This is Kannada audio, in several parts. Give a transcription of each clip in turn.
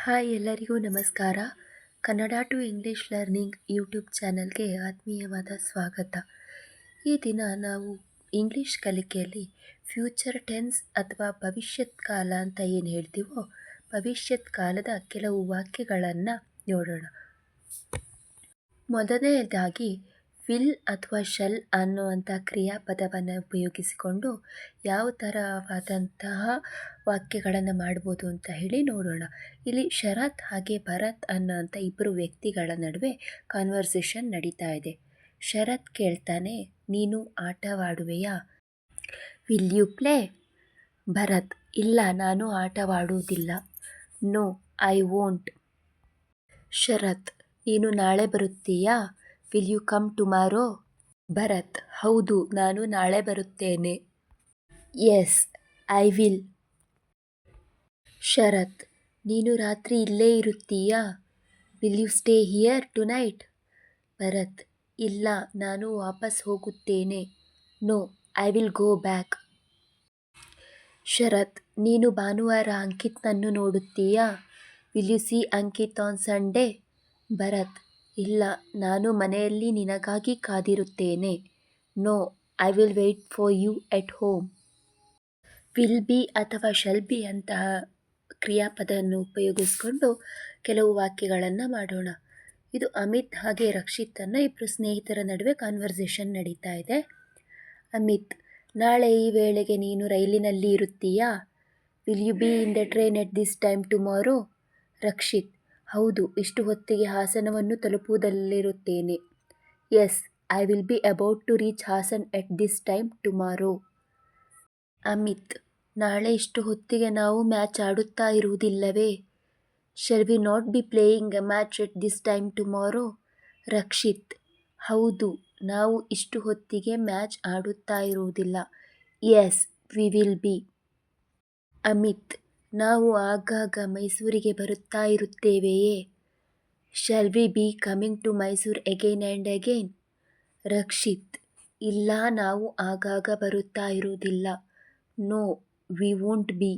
ಹಾಯ್ ಎಲ್ಲರಿಗೂ ನಮಸ್ಕಾರ. Kannada to English learning YouTube ಚಾನಲ್ಗೆ ಆತ್ಮೀಯವಾದ ಸ್ವಾಗತ. ಈ ದಿನ ನಾವು ಇಂಗ್ಲೀಷ್ ಕಲಿಕೆಯಲ್ಲಿ ಫ್ಯೂಚರ್ ಟೆನ್ಸ್ ಅಥವಾ ಭವಿಷ್ಯತ್ ಕಾಲ ಅಂತ ಏನು ಹೇಳ್ತೀವೋ ಭವಿಷ್ಯತ್ ಕಾಲದ ಕೆಲವು ವಾಕ್ಯಗಳನ್ನು ನೋಡೋಣ. ಮೊದಲನೆಯದಾಗಿ ವಿಲ್ ಅಥವಾ ಶಲ್ ಅನ್ನುವಂಥ ಕ್ರಿಯಾಪದವನ್ನು ಉಪಯೋಗಿಸಿಕೊಂಡು ಯಾವ ಥರವಾದಂತಹ ವಾಕ್ಯಗಳನ್ನು ಮಾಡ್ಬೋದು ಅಂತ ಹೇಳಿ ನೋಡೋಣ. ಇಲ್ಲಿ ಶರತ್ ಹಾಗೆ ಭರತ್ ಅನ್ನೋಂಥ ಇಬ್ಬರು ವ್ಯಕ್ತಿಗಳ ನಡುವೆ ಕಾನ್ವರ್ಸೇಷನ್ ನಡೀತಾ ಇದೆ. ಶರತ್ ಕೇಳ್ತಾನೆ, ನೀನು ಆಟವಾಡುವೆಯಾ? Will you play? ಭರತ್, ಇಲ್ಲ, ನಾನು ಆಟವಾಡುವುದಿಲ್ಲ. No, I won't. ಶರತ್, ನೀನು ನಾಳೆ ಬರುತ್ತೀಯಾ? Will you come tomorrow? Bharath, ಹೌದು, ನಾನು ನಾಳೆ ಬರುತ್ತೇನೆ. S, I will. ಶರತ್, ನೀನು ರಾತ್ರಿ ಇಲ್ಲೇ ಇರುತ್ತೀಯಾ? Will you stay here tonight? Bharath, ಇಲ್ಲ, ನಾನು ವಾಪಸ್ ಹೋಗುತ್ತೇನೆ. No, I will go back. Sharath, ನೀನು ಭಾನುವಾರ ಅಂಕಿತ್ನನ್ನು ನೋಡುತ್ತೀಯಾ? Will you see Ankit on Sunday? Bharath, ಇಲ್ಲ, ನಾನು ಮನೆಯಲ್ಲಿ ನಿನಗಾಗಿ ಕಾದಿರುತ್ತೇನೆ. No, I will wait for you at home. Will be ಅಥವಾ ಶಲ್ ಬಿ ಅಂತಹ ಕ್ರಿಯಾಪದವನ್ನು ಉಪಯೋಗಿಸಿಕೊಂಡು ಕೆಲವು ವಾಕ್ಯಗಳನ್ನು ಮಾಡೋಣ. ಇದು ಅಮಿತ್ ಹಾಗೆ ರಕ್ಷಿತನ್ನ ಇಬ್ಬರು ಸ್ನೇಹಿತರ ನಡುವೆ ಕಾನ್ವರ್ಸೇಷನ್ ನಡೀತಾ ಇದೆ. ಅಮಿತ್, ನಾಳೆ ಈ ವೇಳೆಗೆ ನೀನು ರೈಲಿನಲ್ಲಿ ಇರುತ್ತೀಯಾ? Will you be in the train at this time tomorrow? Rakshith, ಹೌದು, ಇಷ್ಟು ಹೊತ್ತಿಗೆ ಹಾಸನವನ್ನು ತಲುಪುವುದಲ್ಲಿರುತ್ತೇನೆ. Yes, I will be about to reach Hassan at this time tomorrow. Amith, ನಾಳೆ ಇಷ್ಟು ಹೊತ್ತಿಗೆ ನಾವು ಮ್ಯಾಚ್ ಆಡುತ್ತಾ ಇರುವುದಿಲ್ಲವೇ? Shall we not be playing a match at this time tomorrow? Rakshith, ಹೌದು, ನಾವು ಇಷ್ಟು ಹೊತ್ತಿಗೆ ಮ್ಯಾಚ್ ಆಡುತ್ತಾ ಇರುವುದಿಲ್ಲ. Yes, we will be. Amith, ನಾವು ಆಗಾಗ ಮೈಸೂರಿಗೆ ಬರುತ್ತಾ ಇರುತ್ತೇವೆಯೇ? Shall we be coming to Mysore again and again? Rakshith, ಇಲ್ಲ, ನಾವು ಆಗಾಗ ಬರುತ್ತಾ ಇರುವುದಿಲ್ಲ. No, we won't be.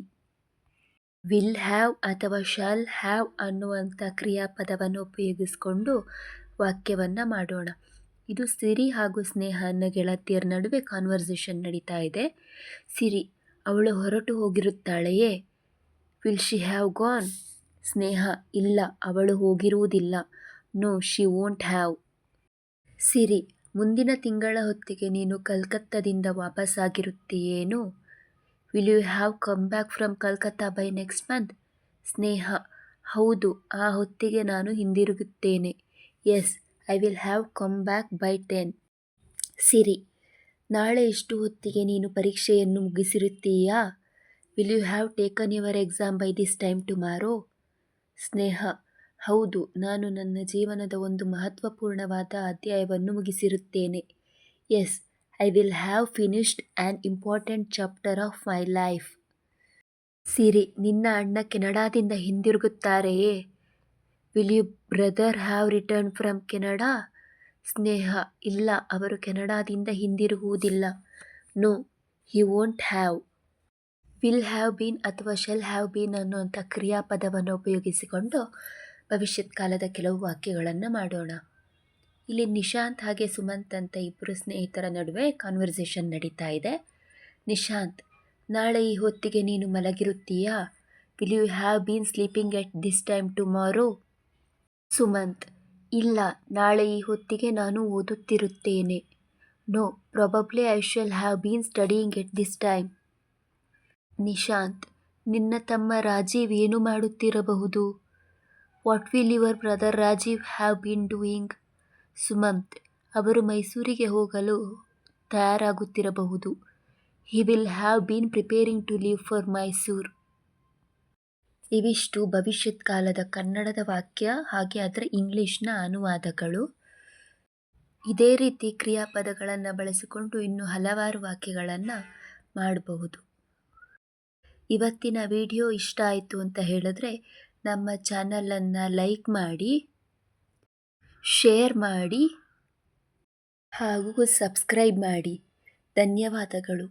Will have ಅಥವಾ ಶಾಲ್ ಹ್ಯಾವ್ ಅನ್ನುವಂಥ ಕ್ರಿಯಾಪದವನ್ನು ಉಪಯೋಗಿಸಿಕೊಂಡು ವಾಕ್ಯವನ್ನು ಮಾಡೋಣ. ಇದು ಸಿರಿ ಹಾಗೂ ಸ್ನೇಹ ಅನ್ನೋ ಗೆಳತಿಯರ ನಡುವೆ ಕಾನ್ವರ್ಸೇಷನ್ ನಡೀತಾ ಇದೆ. ಸಿರಿ, ಅವಳು ಹೊರಟು ಹೋಗಿರುತ್ತಾಳೆಯೇ? Will she have gone? Sneha, ಇಲ್ಲ, ಅವಳು ಹೋಗಿರುವುದಿಲ್ಲ. No, she won't have. Siri, ಮುಂದಿನ ತಿಂಗಳ ಹೊತ್ತಿಗೆ ನೀನು ಕಲ್ಕತ್ತಾದಿಂದ ವಾಪಸ್ಸಾಗಿರುತ್ತೀಯೇನು? Will you have come back from Calcutta by next month? Sneha, ಹೌದು, ಆ ಹೊತ್ತಿಗೆ ನಾನು ಹಿಂದಿರುಗುತ್ತೇನೆ. Yes, I will have come back by 10. Siri, ನಾಳೆ ಇಷ್ಟು ಹೊತ್ತಿಗೆ ನೀನು ಪರೀಕ್ಷೆಯನ್ನು ಮುಗಿಸಿರುತ್ತೀಯಾ? Will you have taken your exam by this time tomorrow? Sneha, ಹೌದು, ನಾನು ನನ್ನ ಜೀವನದ ಒಂದು ಮಹತ್ವಪೂರ್ಣವಾದ ಅಧ್ಯಾಯವನ್ನು ಮುಗಿಸಿರುತ್ತೇನೆ. Yes, I will have finished an important chapter of my life. Siri, ನಿನ್ನ ಅಣ್ಣ ಕೆನಡಾದಿಂದ ಹಿಂದಿರುಗುತ್ತಾರೆಯೇ? Will you brother have return from Canada? Sneha, ಇಲ್ಲ, ಅವರು ಕೆನಡಾದಿಂದ ಹಿಂದಿರುಗುವುದಿಲ್ಲ. No, he won't have. Will have been ಅಥವಾ ಶೆಲ್ ಹ್ಯಾವ್ ಬೀನ್ ಅನ್ನುವಂಥ ಕ್ರಿಯಾಪದವನ್ನು ಉಪಯೋಗಿಸಿಕೊಂಡು ಭವಿಷ್ಯತ್ ಕಾಲದ ಕೆಲವು ವಾಕ್ಯಗಳನ್ನು ಮಾಡೋಣ. ಇಲ್ಲಿ ನಿಶಾಂತ್ ಹಾಗೆ ಸುಮಂತ್ ಅಂತ ಇಬ್ಬರು ಸ್ನೇಹಿತರ ನಡುವೆ ಕಾನ್ವರ್ಸೇಷನ್ ನಡೀತಾ ಇದೆ. ನಿಶಾಂತ್, ನಾಳೆ ಈ ಹೊತ್ತಿಗೆ ನೀನು ಮಲಗಿರುತ್ತೀಯಾ? Will you have been sleeping at this time tomorrow? Sumanth, ಇಲ್ಲ, ನಾಳೆ ಈ ಹೊತ್ತಿಗೆ ನಾನು ಓದುತ್ತಿರುತ್ತೇನೆ. No, probably I shall have been studying at this time. Nishanth, ನಿನ್ನ ತಮ್ಮ ರಾಜೀವ್ ಏನು ಮಾಡುತ್ತಿರಬಹುದು? What will your brother Rajeev have been doing? Sumanth, ಅವರು ಮೈಸೂರಿಗೆ ಹೋಗಲು ತಯಾರಾಗುತ್ತಿರಬಹುದು. He will have been preparing to leave for Mysore. ಇವಿಷ್ಟು ಭವಿಷ್ಯತ್ ಕಾಲದ ಕನ್ನಡದ ವಾಕ್ಯ ಹಾಗೆ ಅದರ ಇಂಗ್ಲೀಷ್ನ ಅನುವಾದಗಳು. ಇದೇ ರೀತಿ ಕ್ರಿಯಾಪದಗಳನ್ನು ಬಳಸಿಕೊಂಡು ಇನ್ನೂ ಹಲವಾರು ವಾಕ್ಯಗಳನ್ನು ಮಾಡಬಹುದು. ಇವತ್ತಿನ ವಿಡಿಯೋ ಇಷ್ಟ ಆಯಿತು ಅಂತ ಹೇಳಿದ್ರೆ ನಮ್ಮ ಚಾನಲನ್ನು ಲೈಕ್ ಮಾಡಿ, ಶೇರ್ ಮಾಡಿ ಹಾಗೂ ಸಬ್ಸ್ಕ್ರೈಬ್ ಮಾಡಿ. ಧನ್ಯವಾದಗಳು.